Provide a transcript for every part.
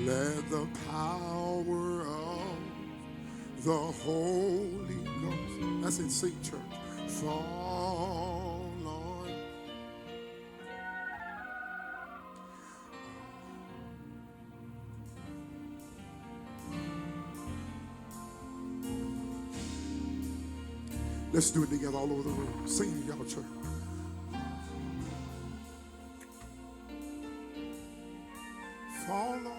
Let the power of the Holy Ghost, that's in Sing Church, fall on. Let's do it together all over the room. Sing it, y'all, church. Fall on me.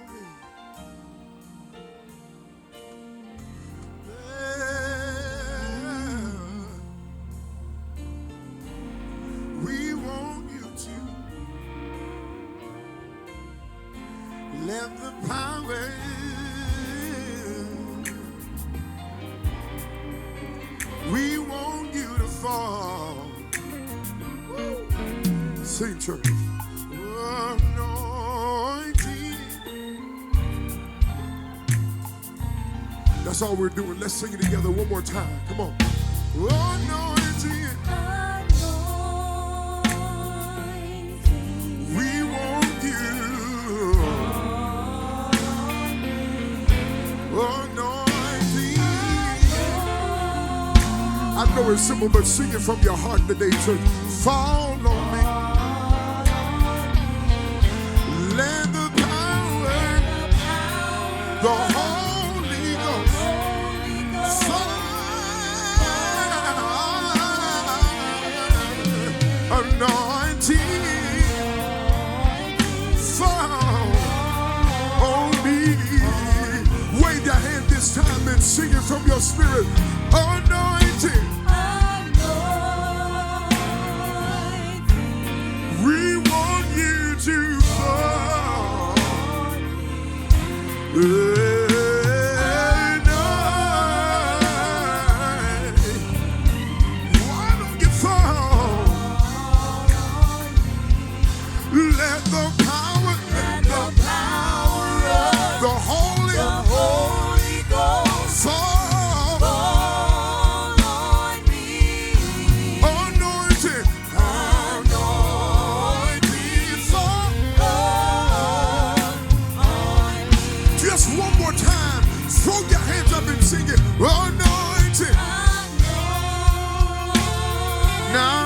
We want you to let the power. We want you to fall. Sing, church. That's all we're doing. Let's sing it together one more time. Come on. Anointing. We want you. Anointing. I know it's simple, but sing it from your heart today, church. Fall on me. Let the power, the Holy Ghost. Anointing fall on me. Wave your hand this time and sing it from your spirit. Anointing. We want you to fall. Let the power of the Holy Ghost fall on me. Anointing fall on me. Just one more time, throw your hands up and sing it. Anointing. Now.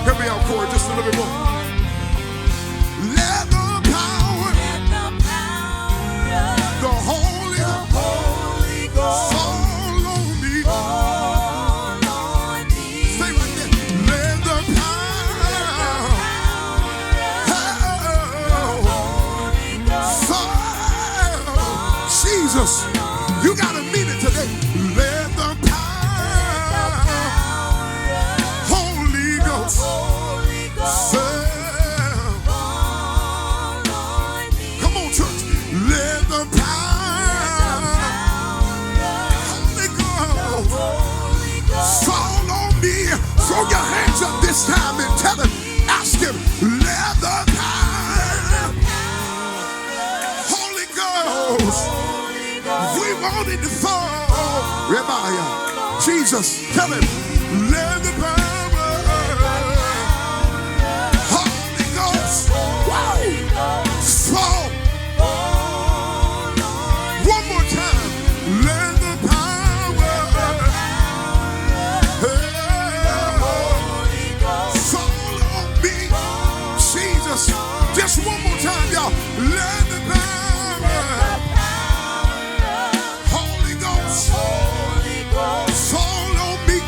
Help me out, Corey, just a little bit more. Let the power, the Holy Ghost fall on me. Stay right there. Let the power fall. Jesus, you gotta mean it today. Let the come on, church. Let the power, Holy Ghost, fall on me. Throw your hands up this time and tell him, ask him, let the power, Holy Ghost, we want it to fall. Rabbi, Jesus, tell him, let the power. Fall. One more time. Let the power fall on me. Jesus. Just one more time, y'all. Let the power, Holy Ghost fall on me.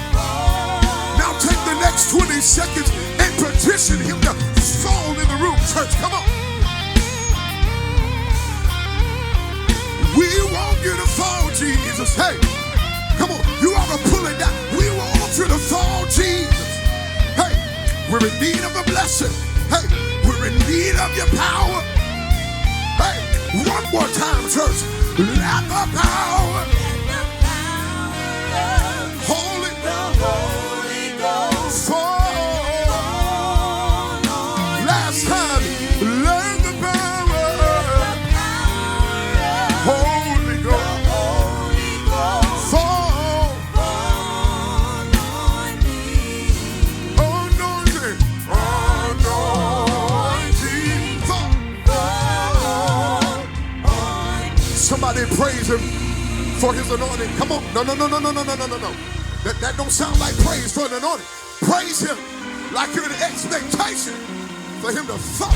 Now take the next 20 seconds and petition him to fall in the room, church. Come on. We want you to fall, Jesus. Hey, come on. You ought to pull it down. We want you We're in need of a blessing. Hey, we're in need of your power. Hey, one more time, church. Let the power, Holy Ghost fall. Last time, let the power, Holy Ghost fall. Anointing, somebody praise him for his anointing. Come on. No. That don't sound like praise for an anointing. Praise him like you're in expectation for him to fall.